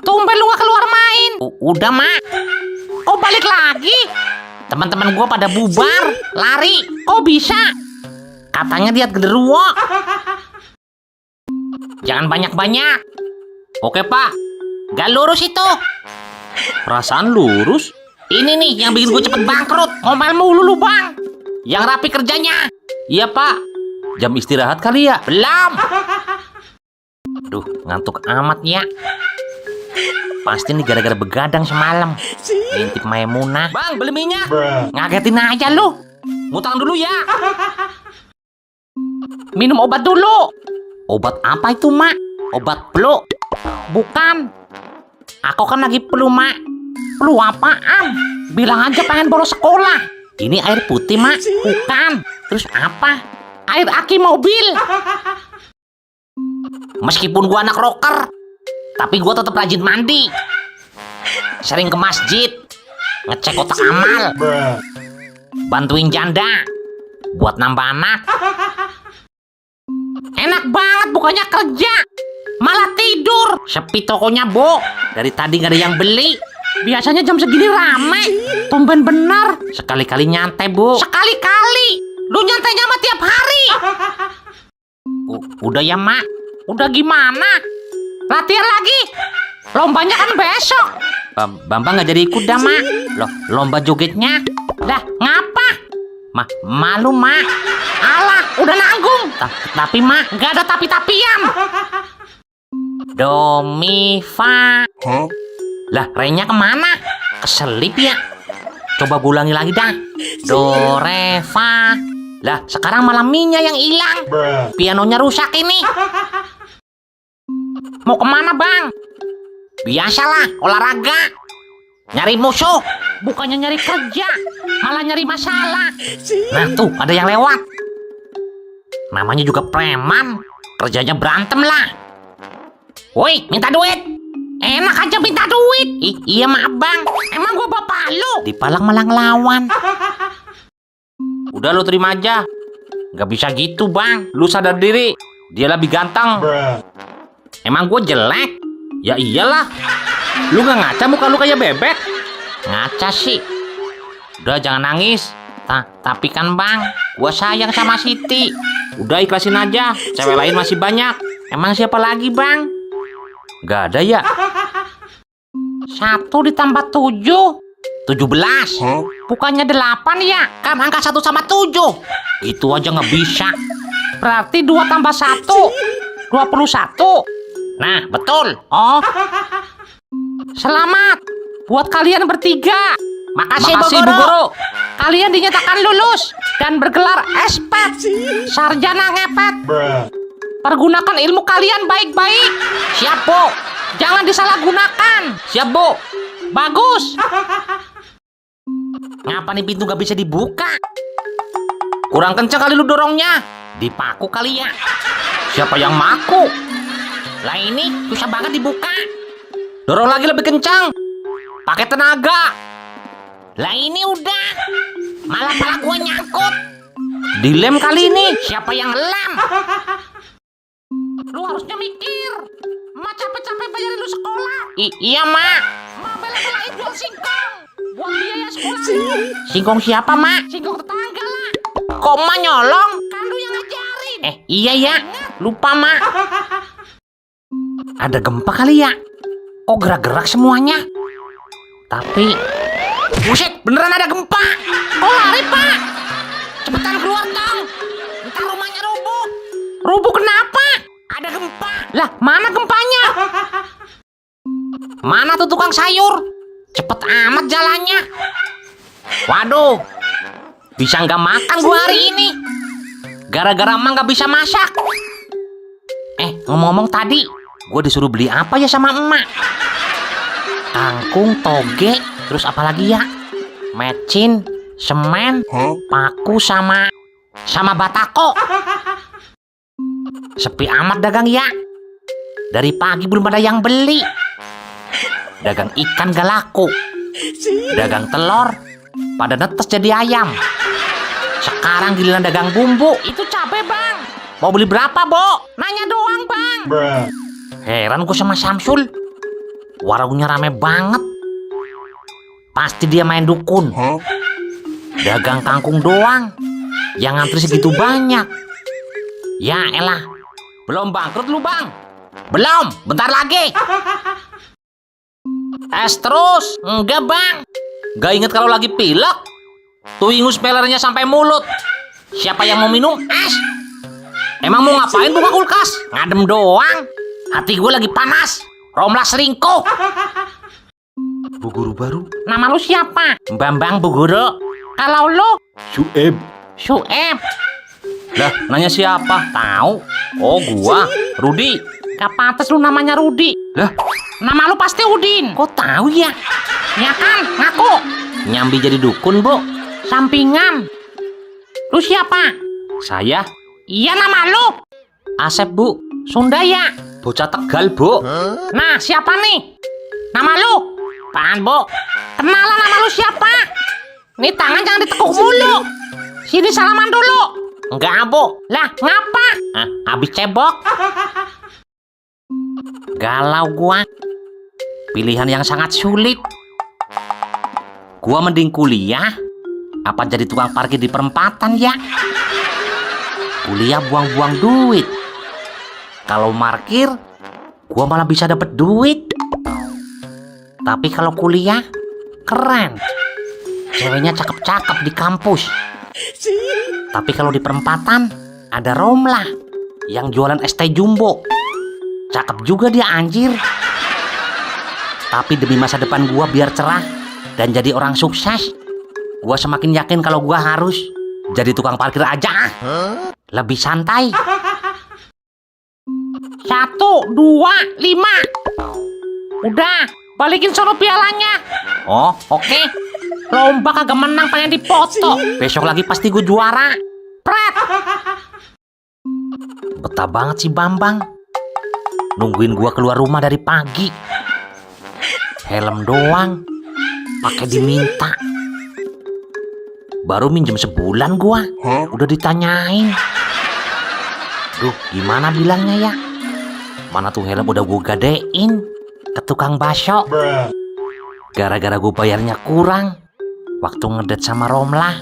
Tumben lu gak keluar main. Udah, Mak. Kok balik lagi? Teman-teman gua pada bubar, lari. Kok bisa? Katanya lihat genderuwo. Jangan banyak-banyak. Oke, Pak. Gak lurus itu. Perasaan lurus? Ini nih yang bikin gue cepet bangkrut. Ngomel mulu lu, Bang. Yang rapi kerjanya. Iya, Pak. Jam istirahat kali ya? Belum. Aduh, ngantuk amat ya. Pasti nih gara-gara begadang semalam. Ngintip Maimunah. Bang, beli minyak. Ngagetin aja lu. Ngutang dulu ya. Minum obat dulu. Obat apa itu, Mak? Obat flu? Bukan. Aku kan lagi flu, Mak. Flu apaan? Bilang aja pengen bolos sekolah. Ini air putih, Mak. Bukan. Terus apa? Air aki mobil. Meskipun gua anak rocker, tapi gua tetap rajin mandi. Sering ke masjid, ngecek kotak amal, bantuin janda buat nambah anak. Enak banget bukannya kerja, malah tidur. Sepi tokonya, Bo. Dari tadi gak ada yang beli. Biasanya jam segini rame. Tumben bener. Sekali-kali nyantai, Bu. Sekali-kali. Lu nyantainya mah tiap hari. Udah ya, Mak. Udah gimana? Latihan lagi. Lombanya kan besok. Bambang gak jadi ikut dah, Mak. Loh, lomba jogetnya. Dah, ngapa? Malu, Mak. Alah, udah nanggung. Tapi, Mak, gak ada tapi-tapian. Do, mi, fa. Lah, re-nya kemana? Keselip ya. Coba ulangi lagi dah. Do, re, fa. Lah, sekarang malah mi-nya yang hilang. Pianonya rusak ini. Mau kemana, Bang? Biasalah, olahraga. Nyari musuh, bukannya nyari kerja, malah nyari masalah. Nah tuh, ada yang lewat. Namanya juga preman, kerjanya berantem lah. Woi, minta duit. Enak aja minta duit. Iya, maaf, Bang. Emang gua bapak lu? Dipalang malah ngelawan. Udah lu terima aja. Gak bisa gitu, Bang. Lu sadar diri. Dia lebih ganteng. Emang gue jelek? Ya iyalah. Lu gak ngaca muka lu kayak bebek? Ngaca sih. Udah jangan nangis. Tapi kan, Bang, gue sayang sama Siti. Udah ikhlasin aja. Cewek lain masih banyak. Emang siapa lagi, Bang? Gak ada ya? 1 ditambah 7 17. Bukannya 8 ya? Kan angka 1 sama 7. Itu aja nggak bisa. Berarti 2 tambah 1 21. Nah, betul. Oh. Selamat buat kalian bertiga. Makasih, Bu Guru. Kalian dinyatakan lulus dan bergelar expert, sarjana ngepet. Pergunakan ilmu kalian baik-baik. Siap, Bu. Jangan disalahgunakan. Siap, Bu. Bagus. Ngapa nih pintu gak bisa dibuka? Kurang kencang kali lu dorongnya. Dipaku kali ya. Siapa yang maku? Lah ini susah banget dibuka. Dorong lagi lebih kencang. Pakai tenaga. Lah ini udah. Malah pala gua nyangkut. Dilem kali ini. Siapa yang lem? Lu harusnya mikir. Ma capek-capek bayarin lu sekolah. Iya, Mak. Ma bela-belain jual singkong buat biaya sekolah lu. Singkong siapa, Mak? Singkong tetangga lah. Kok Ma nyolong? Kan lu yang ngajarin. Iya ya. Lupa, Mak. Ada gempa kali ya? Kok gerak-gerak semuanya? Tapi buset, beneran ada gempa. Oh, lari, Pak. Cepetan keluar dong. Ntar rumahnya rubuh. Rubuh kenapa? Ada gempa. Lah, mana gempanya? Mana tuh tukang sayur? Cepet amat jalannya. Waduh, bisa nggak makan gua hari ini. Gara-gara emang nggak bisa masak. Ngomong-ngomong tadi, gua disuruh beli apa ya sama emak? Kangkung, toge, terus apa lagi ya? Mecin, semen, paku sama batako. Sepi amat dagang ya. Dari pagi belum ada yang beli. Dagang ikan gak laku. Dagang telur pada netes jadi ayam. Sekarang giliran dagang bumbu. Itu cabai, Bang. Mau beli berapa, Bo? Nanya doang, Bang. Heran gue sama Samsul. Warungnya rame banget. Pasti dia main dukun. Dagang kangkung doang. Yang ngantri segitu banyak. Ya elah. Belum bangkrut lu, Bang? Belum, bentar lagi. Es terus? Enggak, Bang. Gak inget kalau lagi pilek. Tuh ingus pelernya sampai mulut. Siapa yang mau minum es? Emang mau ngapain buka kulkas? Ngadem doang. Hati gue lagi panas. Romlah selingkuh. Bu Guru baru? Nama lu siapa? Bambang Bu Guru. Kalau lu? Syueb. Syueb. Lah, nanya siapa? Tahu? Oh, gua. Rudi. Gak pantas lu namanya Rudi. Lah, Nama lu pasti Udin. Kok tahu ya? Ya kan, ngaku. Nyambi jadi dukun, Bu. Sampingan. Lu siapa? Saya. Iya, nama lu? Asep, Bu. Sunda ya? Bocah Tegal, Bu. Nah, siapa nih? Nama lu? Apaan, Bu? Kenalan nama lu siapa? Nih tangan jangan ditekuk mulu. Sini salaman dulu. Enggak, Bu. Lah, ngapa? Habis cebok. Galau gua. Pilihan yang sangat sulit. Gua mending kuliah apa jadi tukang parkir di perempatan ya? Kuliah buang-buang duit. Kalau parkir, gua malah bisa dapet duit. Tapi kalau kuliah, keren. Ceweknya cakep-cakep di kampus. Tapi kalau di perempatan, ada Romlah yang jualan es teh jumbo. Cakep juga dia anjir. Tapi demi masa depan gua biar cerah dan jadi orang sukses, gua semakin yakin kalau gua harus jadi tukang parkir aja. Lebih santai. 1, 2, 5. Udah, balikin sono pialanya. Oh, oke. Lomba kagak menang pengen dipoto. Besok lagi pasti gue juara. Pret. Betah banget sih Bambang. Nungguin gua keluar rumah dari pagi. Helm doang pakai diminta. Baru minjem sebulan gua udah ditanyain. Duh, gimana bilangnya ya? Mana tuh helm udah gua gadein ke tukang bakso. Gara-gara gua bayarnya kurang waktu ngedet sama Romlah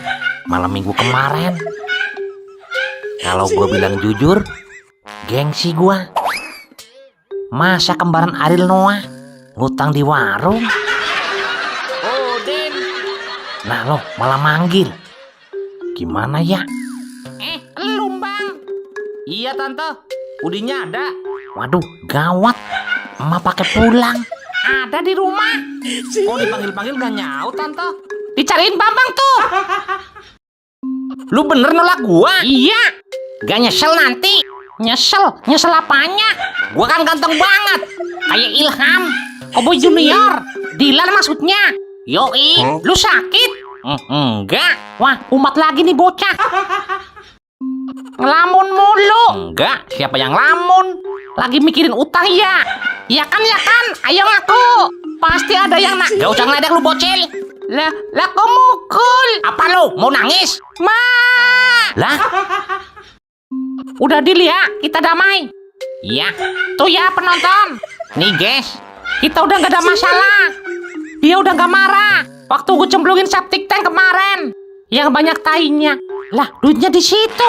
malam minggu kemarin. Kalau gua bilang jujur, gengsi gua. Masa kembaran Ariel Noah ngutang di warung? Oh, Den. Nah lo malah manggil. Gimana ya? Lu Bang. Iya Tante, Udinnya ada. Waduh, gawat. Emak pakai pulang. Ada di rumah. Oh, dipanggil-panggil gak nyaut Tante. Dicariin Bambang tuh. Lu bener nolak gua? Iya. Gak nyesel nanti. Nyesel apanya? Gua kan ganteng banget. Kayak Ilham, Cowboy Junior, Dilan maksudnya. Yoi, lu sakit? Enggak. Wah, umat lagi nih bocah. Ngelamun mulu. Enggak, siapa yang ngelamun? Lagi mikirin utang ya? Ya kan, ayo ngaku. Pasti ada yang nak. Gak usah ngeledek lu bocil. Lah kok mukul? Apa lu, mau nangis? Ma. Lah? Udah deal ya, kita damai. Iya, tuh ya penonton. Nih guys, kita udah gak ada masalah. Dia udah gak marah waktu gue cemplungin septic tank kemarin yang banyak tainya. Lah, duitnya di situ.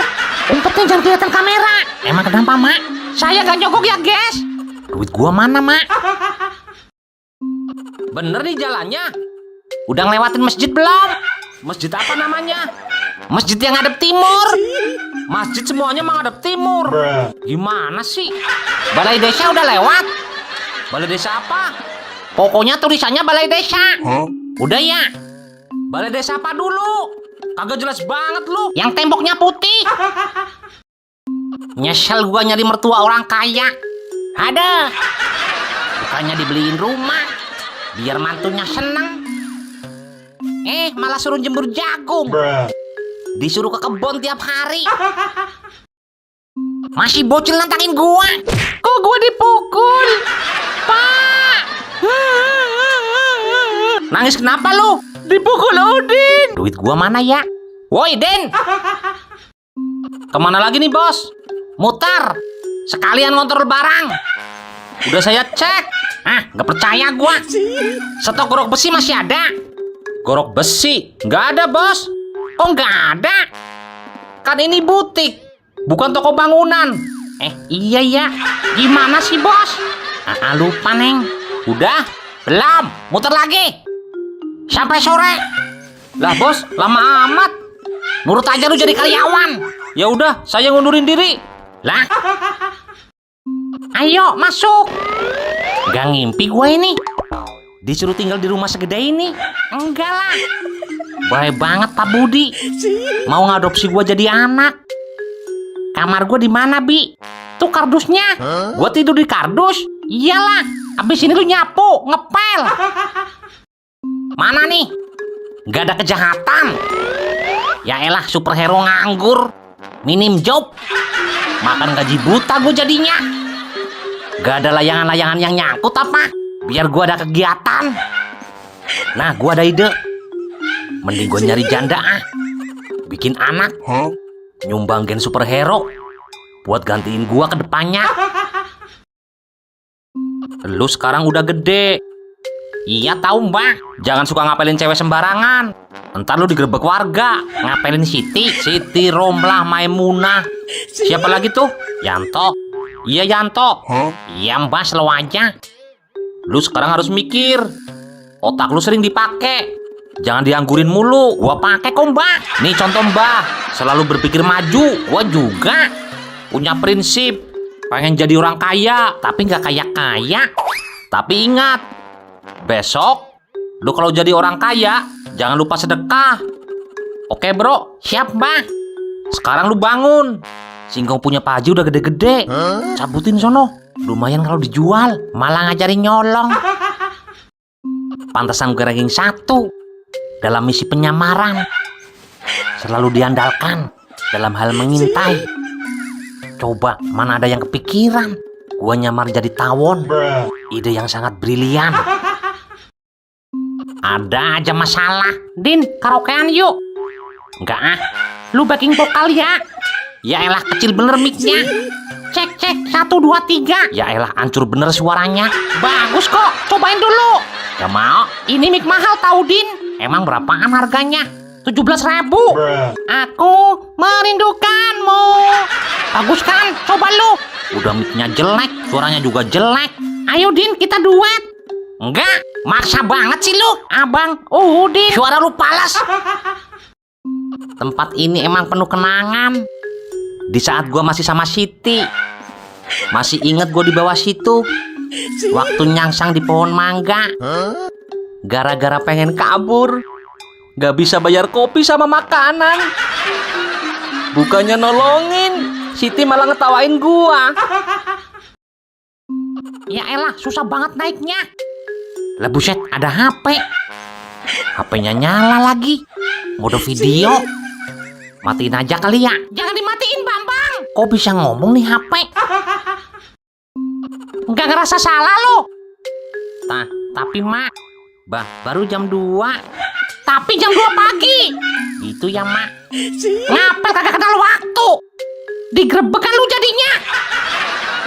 Umpetnya jangan kelihatan kamera. Emang kenapa, Mak? Saya gak nyogok ya, guys. Duit gua mana, Mak? Bener nih jalannya. Udah ngelewatin masjid belum? Masjid apa namanya? Masjid yang ngadep timur. Masjid semuanya menghadap timur. Gimana sih? Balai desa udah lewat. Balai desa apa? Pokoknya tulisannya balai desa. Udah ya. Balai desa apa dulu? Kagak jelas banget lu. Yang temboknya putih. Nyesel gua nyari mertua orang kaya. Ada. Bukannya dibeliin rumah biar mantunya seneng. Malah suruh jemur jagung. Disuruh ke kebun tiap hari. Masih bocil nantangin gua. Kok gua dipukul? Pak! Nangis kenapa lu? Dipukul Udin. Duit gua mana ya? Woi Den. Kemana lagi nih bos? Muter. Sekalian ngontrol barang. Udah saya cek. Nggak percaya gua. Stok gorok besi masih ada. Gorok besi? Nggak ada, bos. Oh, nggak ada. Kan ini butik, bukan toko bangunan. Iya ya. Gimana sih, bos? Lupa, Neng. Udah? Belum. Muter lagi. Sampai sore. Lah, bos, lama amat. Nurut aja lu jadi karyawan. Ya udah, saya ngundurin diri. Lah. Ayo, masuk. Gak ngimpi gue ini. Disuruh tinggal di rumah segede ini. Enggak lah. Baik banget Pak Budi. Mau ngadopsi gue jadi anak. Kamar gue di mana, Bi? Tuh kardusnya. Gue tidur di kardus. Iyalah. Abis ini lu nyapu, ngepel. Mana nih? Gak ada kejahatan. Ya elah, superhero nganggur. Minim job. Makan gaji buta gue jadinya. Gak ada layangan-layangan yang nyangkut apa? Biar gue ada kegiatan. Nah, gue ada ide. Mending gue nyari janda bikin anak. Nyumbang gen superhero buat gantiin gue ke depannya. Lu sekarang udah gede. Iya tahu mbak. Jangan suka ngapelin cewek sembarangan. Ntar lu digerebek warga. Ngapelin Siti, Romlah, Maimunah. Siapa lagi tuh? Yanto. Iya Yanto. Iya mbak, slow aja. Lu sekarang harus mikir. Otak lu sering dipakai. Jangan dianggurin mulu. Gua pakai kok mbak. Nih contoh mbak. Selalu berpikir maju. Gua juga punya prinsip. Pengen jadi orang kaya. Tapi gak kaya-kaya. Tapi ingat, besok lu kalau jadi orang kaya jangan lupa sedekah. Oke bro. Siap mbak. Sekarang lu bangun. Singkong punya Pak Haji udah gede-gede. Cabutin sono. Lumayan kalau dijual. Malah ngajarin nyolong. Pantesan gue ranking 1 dalam misi penyamaran. Selalu diandalkan dalam hal mengintai. Coba mana ada yang kepikiran gue nyamar jadi tawon. Ide yang sangat brilian. Ada aja masalah. Din, karaokean yuk. Enggak lu backing vokal ya. Ya elah, kecil bener mic-nya. Cek 1, 2, 3. Ya elah, hancur bener suaranya. Bagus kok, cobain dulu. Gak mau, ini mic mahal tau Din. Emang berapaan harganya? 17.000. Aku merindukanmu. Bagus kan, coba lu. Udah mic-nya jelek, suaranya juga jelek. Ayo Din, kita duet. Enggak, maksa banget sih lu. Abang, Din, suara lu palas. Tempat ini emang penuh kenangan. Di saat gue masih sama Siti. Masih inget gue di bawah situ. Waktu nyangsang di pohon mangga. Gara-gara pengen kabur. Gak bisa bayar kopi sama makanan. Bukannya nolongin, Siti malah ngetawain gue. Ya elah, susah banget naiknya. Lah buset, ada HP. HP-nya nyala lagi. Mode video. Matiin aja kali ya. Jangan dimatiin Bambang. Kok bisa ngomong nih HP? Nggak ngerasa salah lo. Tapi mak, baru jam 2. Tapi jam 2 pagi. Gitu ya mak. Ngapel kagak kenal waktu. Digerebekan lu jadinya.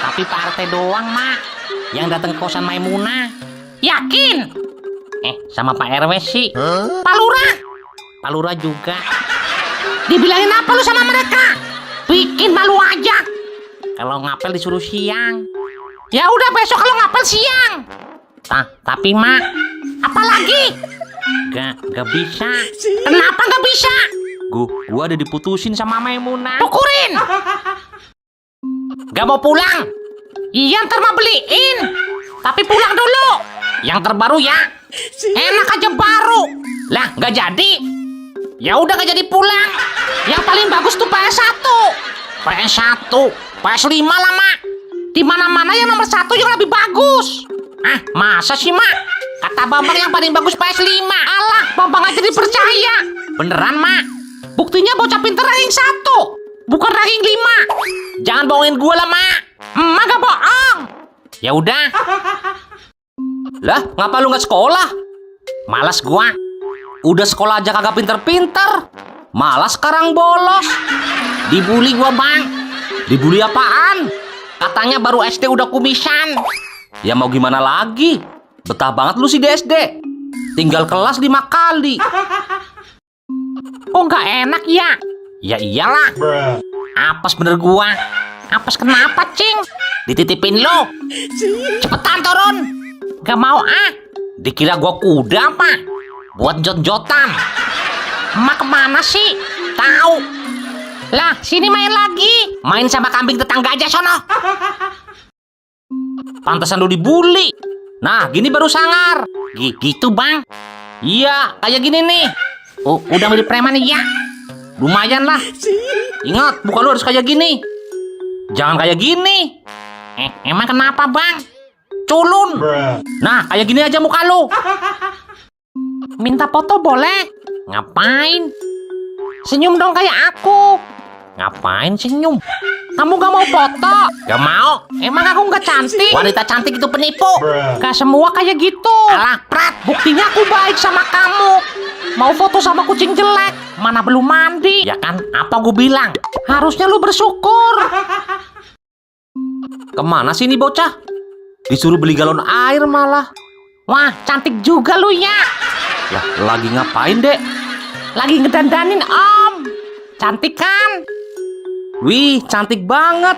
Tapi Pak RT doang mak yang datang ke kosan Maimunah. Yakin? Sama Pak RW sih. Pak Lurah juga. Dibilangin apa lu sama mereka? Bikin malu aja. Kalau ngapel disuruh siang. Ya udah besok kalau ngapel siang. Tapi mak, apa lagi? Gak bisa. Kenapa gak bisa? Gua udah diputusin sama Maimunah. Pukurin. Gak mau pulang? Iya ntar mau beliin. Tapi pulang dulu. Yang terbaru ya. Enak aja baru. Lah gak jadi. Ya udah gak jadi pulang. Yang paling bagus tuh PS1. PS5 lah mak. Di mana-mana yang nomor 1 yang lebih bagus. Masa sih mak? Kata Bambang yang paling bagus PS5. Alah, Bambang aja dipercaya. Beneran mak? Buktinya bocah pinter ranking 1, bukan ranking 5. Jangan bohongin gue lah mak. Emak gak bohong. Ya udah. Lah, ngapa lu gak sekolah? Malas gua. Udah sekolah aja kagak pinter-pinter. Malas sekarang bolos. Dibully gua bang. Dibully apaan? Katanya baru SD udah kumisan. Ya mau gimana lagi? Betah banget lu sih di SD. Tinggal kelas 5 kali. Oh nggak enak ya? Ya iyalah. Apes bener gua. Apes kenapa, Cing? Dititipin lo. Cepetan turun. Gak mau ah. Dikira gua kuda apa? Buat jot-jotan. Emak kemana sih? Tahu. Lah, sini main lagi. Main sama kambing tetangga aja sono. Pantesan lu dibully. Nah, gini baru sangar. Gitu, Bang. Iya, kayak gini nih. Oh, udah mirip preman nih ya. Lumayan lah. Ingat, muka lu harus kayak gini. Jangan kayak gini. Emang kenapa, Bang? Culun. Nah, kayak gini aja muka lu. Minta foto boleh? Ngapain? Senyum dong kayak aku. Ngapain senyum? Kamu gak mau foto? Gak mau. Emang aku gak cantik? Wanita cantik itu penipu. Gak semua kayak gitu. Alah, Prat. Buktinya aku baik sama kamu. Mau foto sama kucing jelek, mana belum mandi? Ya kan, apa gue bilang? Harusnya lu bersyukur. Kemana sih ini bocah? Disuruh beli galon air malah. Wah, cantik juga lu ya. Lah, lagi ngapain, Dek? Lagi ngedandanin, Om. Cantik kan? Wih, cantik banget.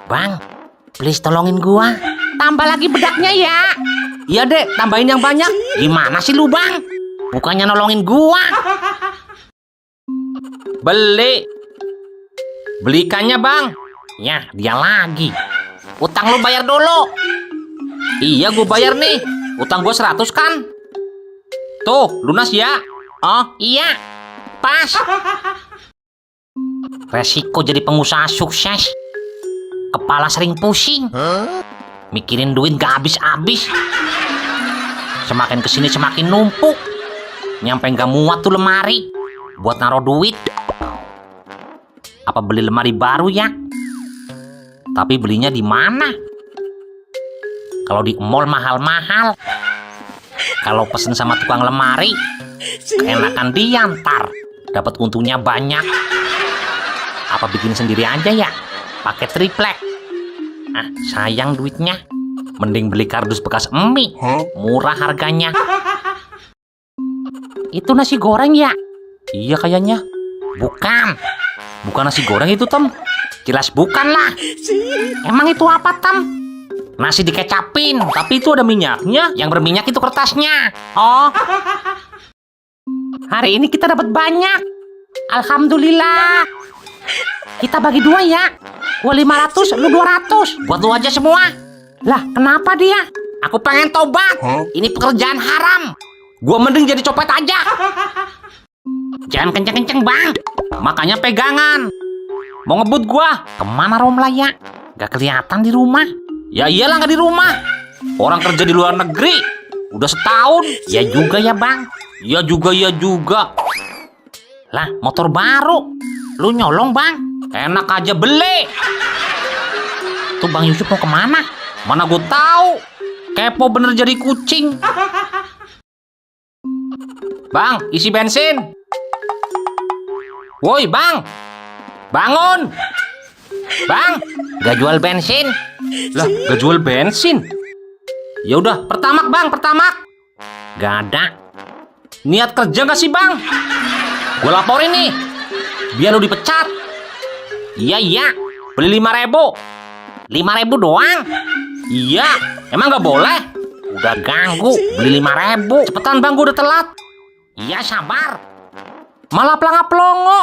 Bang, please tolongin gua. Tambah lagi bedaknya ya. Iya, Dek, tambahin yang banyak. Gimana sih lu, Bang? Bukannya nolongin gua. Belikannya, Bang. Ya, dia lagi. Utang lu bayar dulu. Iya, gua bayar nih. Utang gua 100 kan? Tuh, lunas ya. Oh, iya. Pas. Resiko jadi pengusaha sukses. Kepala sering pusing. Mikirin duit gak habis-habis. Semakin kesini semakin numpuk. Nyampe gak muat tuh lemari buat naruh duit. Apa beli lemari baru ya? Tapi belinya di mana? Kalau di mall mahal-mahal. Kalau pesen sama tukang lemari, enakan dia ntar dapat untungnya banyak. Apa bikin sendiri aja ya? Pakai triplek. Ah, sayang duitnya. Mending beli kardus bekas mie. Murah harganya. Itu nasi goreng ya? Iya kayaknya. Bukan nasi goreng itu, Tom. Jelas bukan lah. Emang itu apa, Tom? Nasi dikecapin, tapi itu ada minyaknya. Yang berminyak itu kertasnya. Oh. Hari ini kita dapat banyak. Alhamdulillah. Kita bagi 2 ya. Gua 500, lu 200. Buat lu aja semua. Lah, kenapa dia? Aku pengen tobat. Ini pekerjaan haram. Gua mending jadi copet aja. Jangan kenceng-kenceng, Bang. Makanya pegangan. Mau ngebut gua. Kemana Romla ya? Gak kelihatan di rumah. Ya iyalah gak di rumah. Orang kerja di luar negeri. Udah setahun. Ya juga ya, Bang. Ya juga. Lah, motor baru. Lu nyolong, Bang. Enak aja beli. Tuh Bang Yusuf mau kemana? Mana gue tahu. Kepo bener jadi kucing. Bang, isi bensin. Woi, Bang. Bangun. Bang, gak jual bensin. Lah, gak jual bensin. Ya udah, pertamak, Bang, pertamak. Gak ada. Niat kerja gak sih, Bang? Gue laporin nih. Biar lu dipecat. Iya. Beli 5.000. 5.000 doang. Iya, emang gak boleh? Udah ganggu, beli 5.000. Cepetan, Bang, gue udah telat. Iya, sabar. Malah pelangap-pelongo.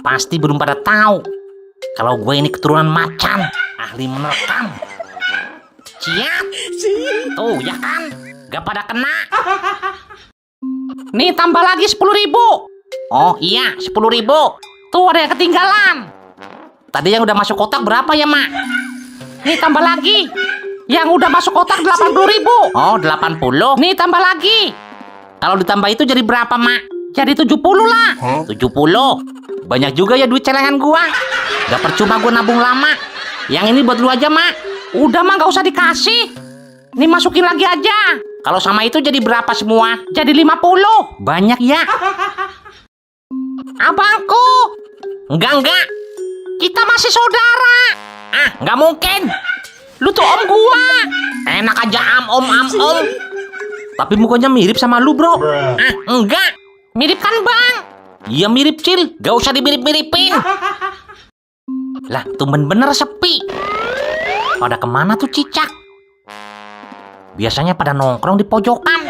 Pasti belum pada tahu kalau gue ini keturunan macan, ahli menerkam. Siap. Tuh, ya kan? Gak pada kena. Nih, tambah lagi 10.000. Oh iya, 10.000. Tuh ada yang ketinggalan. Tadi yang udah masuk kotak berapa ya, Mak? Nih, tambah lagi. Yang udah masuk kotak 80.000. Oh, 80. Nih, tambah lagi. Kalau ditambah itu jadi berapa, Mak? Jadi 70 lah. 70. Banyak juga ya duit celengan gua. Gak percuma gua nabung lama. Yang ini buat lu aja, Mak. Udah, Mak, gak usah dikasih. Nih, masukin lagi aja. Kalau sama itu jadi berapa semua? Jadi 50. Banyak ya. Abangku. Enggak. Kita masih saudara. Ah, nggak mungkin. Lu tuh om gua. Enak aja om. Tapi mukanya mirip sama lu, bro. Ah, enggak. Mirip kan, Bang? Iya mirip, Cil. Gak usah dimirip-miripin. Lah, tumben bener sepi. Pada kemana tuh cicak? Biasanya pada nongkrong di pojokan.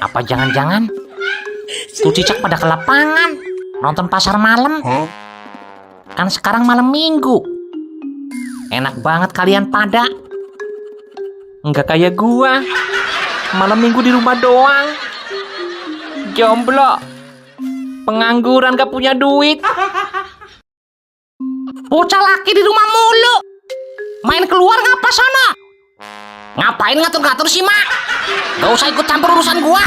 Apa jangan-jangan tuh cicak pada ke lapangan nonton pasar malam? Kan sekarang malam minggu. Enak banget kalian pada. Enggak kayak gua. Malam minggu di rumah doang. Jomblo. Pengangguran gak punya duit. Bocah laki di rumah mulu. Main keluar ngapa sana? Ngapain ngatur-ngatur sih, Mak? Gak usah ikut campur urusan gua.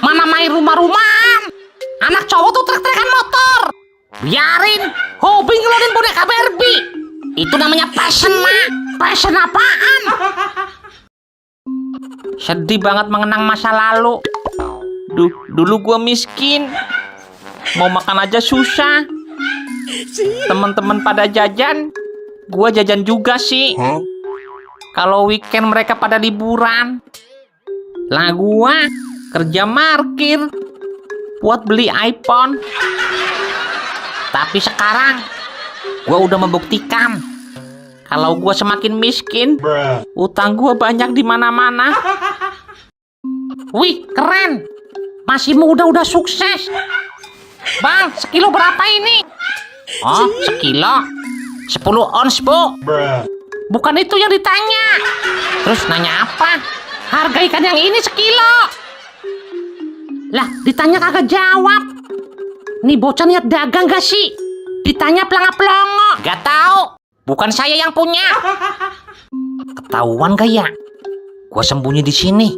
Mana main rumah-rumahan. Anak cowok tuh trek-trekan motor. Biarin. Hobi ngeluarin boneka Barbie. Itu namanya passion, Mak. Passion apaan? Sedih banget mengenang masa lalu. Dulu gua miskin. Mau makan aja susah. Teman-teman pada jajan, gua jajan juga sih. Kalau weekend mereka pada liburan. Lah gua kerja parkir buat beli iPhone. Tapi sekarang gua udah membuktikan kalau gua semakin miskin, utang gua banyak di mana-mana. Wih, keren. Masih muda udah sukses. Bang, sekilo berapa ini? Oh, sekilo 10 ons, Bu. Bukan itu yang ditanya. Terus nanya apa? Harga ikan yang ini sekilo. Lah, ditanya kagak jawab. Nih bocah niat dagang gak sih? Ditanya pelanga-pelongo. Gak tahu. Bukan saya yang punya. Ketahuan gak ya? Gua sembunyi di sini.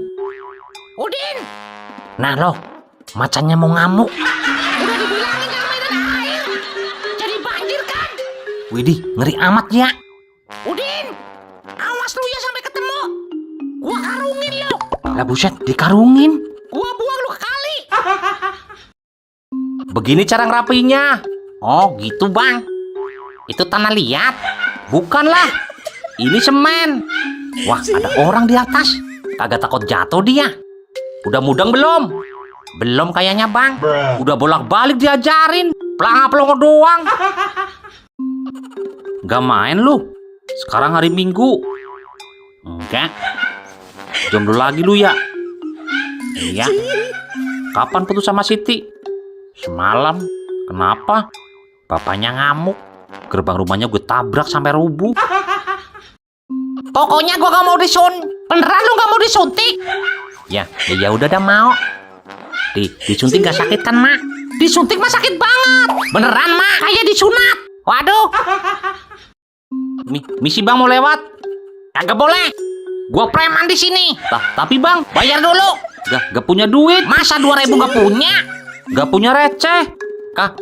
Udin. Nah loh, macannya mau ngamuk. Udah dibilangin jangan mainan air. Jadi banjir kan? Widih, ngeri amat ya. Udin, awas lu ya sampai ketemu. Gua karungin lo. Lah buset, dikarungin. Gua buang lu ke kali. Begini cara ngerapinya. Oh gitu, Bang. Itu tanah liat. Bukanlah. Ini semen. Wah, ada orang di atas. Kagak takut jatuh dia. Udah mudeng belum? Belum kayaknya, Bang. Udah bolak-balik diajarin. Pelanga-pelongo doang. Gak main lu. Sekarang hari Minggu. Enggak. Jomblo lagi lu ya? Iya. Kapan putus sama Siti? Semalam. Kenapa? Bapaknya ngamuk. Gerbang rumahnya gue tabrak sampai rubuh. Pokoknya gue gak mau beneran lu gak mau disuntik? Ya udah dah mau. Disuntik gak sakit kan, Mak? Disuntik mah sakit banget. Beneran, Mak, kayak disunat. Waduh. Misi Bang mau lewat. Kagak boleh. Gua preman di sini. Tapi Bang, bayar dulu. Gak punya duit. Masa 2.000 gak punya? Gak punya receh.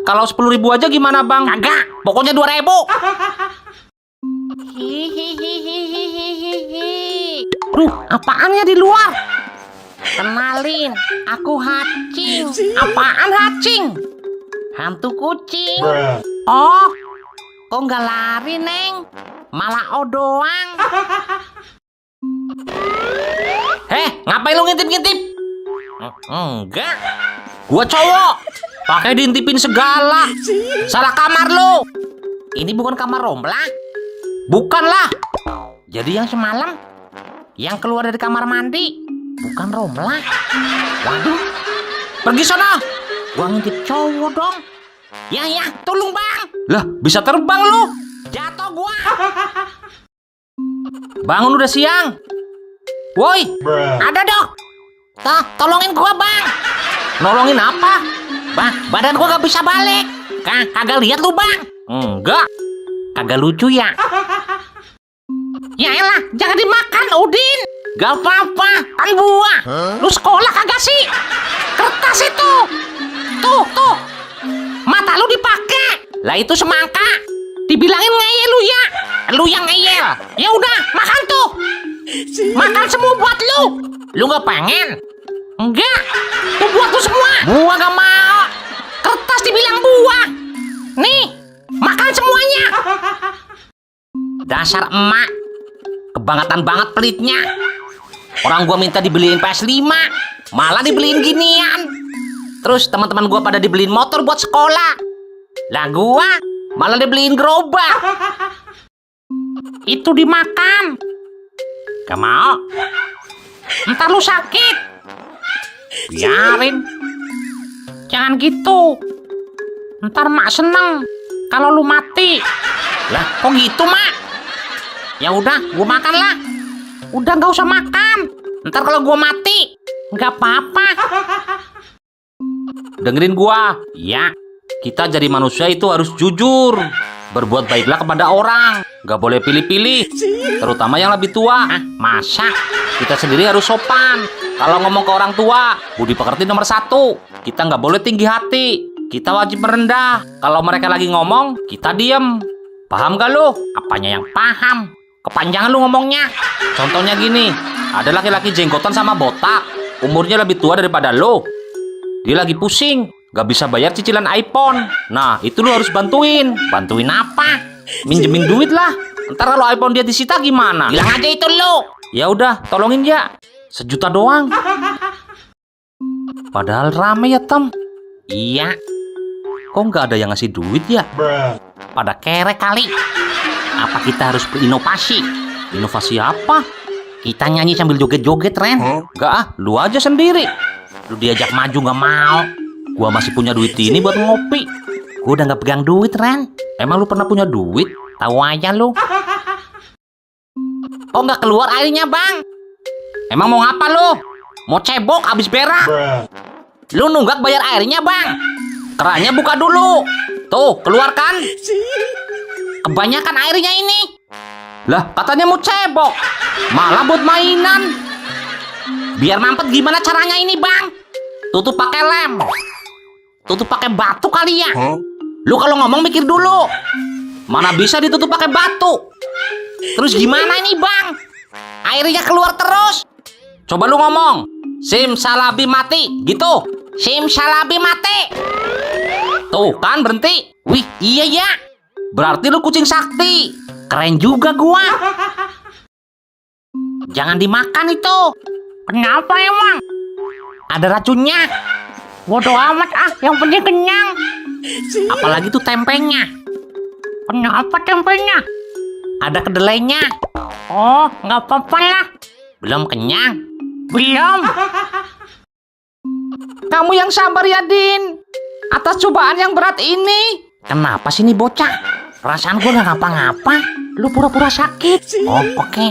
Kalau 10.000 aja gimana, Bang? Kagak. Pokoknya 2.000. Duh, apaan ya di luar? Kenalin, aku Hacing. Apaan Hacing? Hantu kucing. Oh, kok nggak lari, Neng? Malah doang. Ngapain lu ngintip-ngintip? Enggak. Gua cowok. Pakai diintipin segala. Salah kamar lu. Ini bukan kamar Rombla. Bukanlah. Jadi yang semalam yang keluar dari kamar mandi bukan Rombla. Waduh. Pergi sana. Gua ngintip cowok dong. Ya, tolong, Bang. Lah, bisa terbang lu. Jatuh gua. Bangun udah siang. Woi, ada dong. Tolongin gua, Bang. Nolongin apa? Bang, badan gua gak bisa balik. Kagak lihat lu, Bang? Enggak. Kagak lucu ya? Ya elah, jangan dimakan, Udin. Gak apa-apa, kan buah. Lu sekolah kagak sih? Kertas itu. Tuh. Mata lu dipakai. Lah itu semangka. Dibilangin ngeyel lu ya. Lu yang ngeyel. Ya udah, makan tuh. Makan semua buat lu. Lu gak pengen? Enggak. Tuh buat lu semua. Buah gak mau. Kertas dibilang buah. Nih, Makan semuanya. Dasar emak, kebangetan banget pelitnya. Orang gua minta dibeliin PS5, malah dibeliin ginian. Terus teman-teman gua pada dibeliin motor buat sekolah. Lah gua malah dibeliin gerobak. Itu dimakan. Gak mau. Ntar lu sakit. Biarin. Jangan gitu. Ntar mak seneng kalau lu mati. Lah kok gitu mak? Ya udah, gua makan lah. Udah nggak usah makan. Ntar kalau gua mati, nggak apa-apa. Dengerin gua, ya. Kita jadi manusia itu harus jujur. Berbuat baiklah kepada orang. Nggak boleh pilih-pilih. Terutama yang lebih tua. Masa? Kita sendiri harus sopan. Kalau ngomong ke orang tua, budi pekerti nomor 1. Kita nggak boleh tinggi hati. Kita wajib merendah. Kalau mereka lagi ngomong, kita diem. Paham gak lu? Apanya yang paham? Kepanjangan lu ngomongnya. Contohnya gini, ada laki-laki jenggotan sama botak. Umurnya lebih tua daripada lu. Dia lagi pusing, gak bisa bayar cicilan iPhone. Nah, itu lu harus bantuin. Bantuin apa? Minjemin duit lah. Ntar kalau iPhone dia disita gimana? Bilang aja itu lu. Ya udah, tolongin ya. 1 juta doang. Padahal rame ya, Tem. Iya. Kok nggak ada yang ngasih duit ya? Pada kerek kali. Apa kita harus berinovasi? Inovasi apa? Kita nyanyi sambil joget-joget, Ren. Nggak ah, lu aja sendiri. Lu diajak maju nggak mau. Gua masih punya duit ini buat ngopi. Gua udah nggak pegang duit, Ren. Emang lu pernah punya duit? Tahu aja lu. Kok nggak keluar airnya, Bang? Emang mau ngapa lu? Mau cebok abis berak? Lu nunggak bayar airnya, Bang. Kerannya buka dulu. Tuh, keluarkan. Kebanyakan airnya ini. Lah, katanya mau cebok. Malah buat mainan. Biar mampet gimana caranya ini, Bang? Tutup pakai lem. Tutup pakai batu kali ya. Lu kalau ngomong mikir dulu. Mana bisa ditutup pakai batu? Terus gimana ini, Bang? Airnya keluar terus. Coba lu ngomong. Simsalabim mati, gitu. Simsalabim mati. Tuh kan berhenti. Wih, iya ya. Berarti lu kucing sakti. Keren juga gua. Jangan dimakan itu. Kenapa emang? Ada racunnya. Bodoh amat ah, yang penting kenyang. Apalagi tuh tempenya. Kenapa tempenya? Ada kedelainya. Oh, nggak apa-apa lah. Belum kenyang? Belum. Kamu yang sabar ya, Din. Atas cobaan yang berat ini. Kenapa sih nih bocah? Perasaan gue nggak ngapa-ngapa. Lu pura-pura sakit. Oh, oke.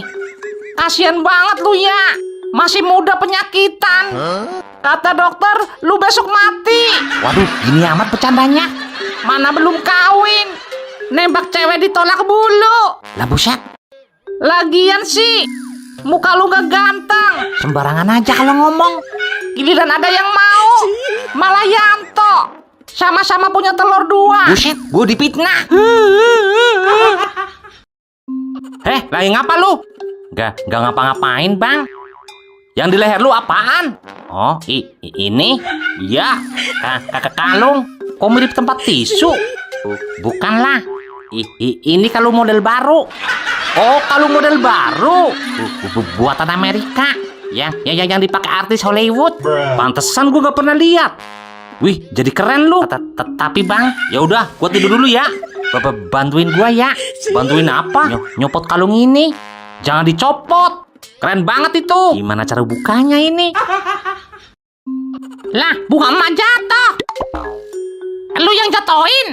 Kasian banget lu ya. Masih muda penyakitan. Kata dokter, lu besok mati. Waduh, gini amat bercandanya. Mana belum kawin. Nembak cewek ditolak bulu. Lah buset. Lagian sih, muka lu gak ganteng. Sembarangan aja kalau ngomong. Giliran ada yang mau, malah Yanto. Sama-sama punya telur 2. Buset, gue dipitnah. Lagi ngapa lu? Gak ngapa-ngapain, Bang. Yang di leher lu apaan? Oh, ini? Iya, kakak kalung. Kok mirip tempat tisu? Bukanlah. Ini kalung model baru. Oh, kalung model baru. Buatan Amerika. Yang dipakai artis Hollywood. Pantesan gue gak pernah lihat. Wih, jadi keren lu. Tapi Bang, ya udah, gua tidur dulu ya. Bantuin gua ya. Bantuin apa? Nyopot kalung ini. Jangan dicopot. Keren banget itu. Gimana cara bukanya ini? Lah, bunga emak jatuh. Lu yang jatoin?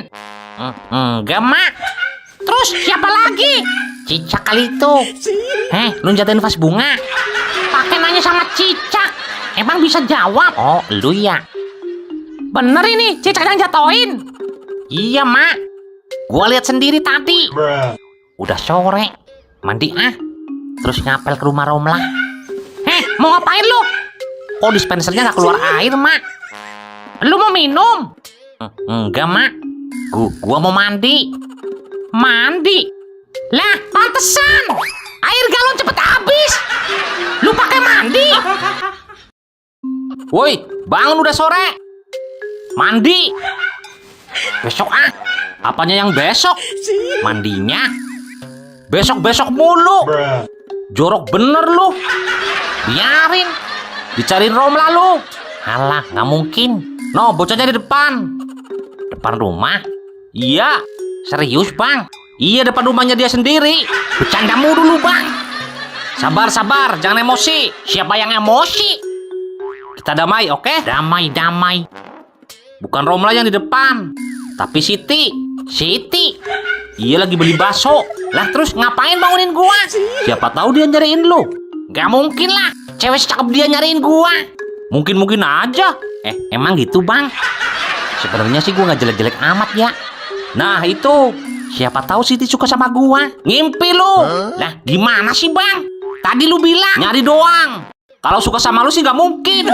Enggak, Mak. Terus siapa lagi? Cicak kali itu. Lu jatuhin vas bunga. Pakai nanya sama Cicak. Emang bisa jawab? Oh, lu ya. Bener ini, Cicak yang jatoin. Iya, Mak. Gua lihat sendiri tadi. Udah sore. Mandi ah. Terus ngapel ke rumah Romla. Mau ngapain lu? Kok dispensernya gak keluar air, Mak? Lu mau minum? Enggak, Mak. Gua mau mandi. Mandi? Lah, pantesan. Air galon cepet habis. Lu pakai mandi? Woi, bangun udah sore. Mandi. Besok ah. Apanya yang besok? Mandinya? Besok-besok mulu. Jorok bener lu. Biarin. Dicariin Romla lu. Halah, nggak mungkin. No, bocahnya di depan. Depan rumah? Iya. Serius, Bang? Iya, depan rumahnya dia sendiri. Bercandamu dulu, Bang. Sabar, jangan emosi. Siapa yang emosi? Kita damai, oke? Damai. Bukan Romla yang di depan, tapi Siti. Iya lagi beli bakso. Lah terus ngapain bangunin gua? Siapa tahu dia nyariin lu. Gak mungkin lah, cewek secakep dia nyariin gua. Mungkin aja. Emang gitu, Bang? Sebenarnya sih gua gak jelek-jelek amat ya. Nah itu, siapa tahu Siti suka sama gua. Ngimpi lu. Lah gimana sih, Bang? Tadi lu bilang nyari doang. Kalau suka sama lu sih gak mungkin.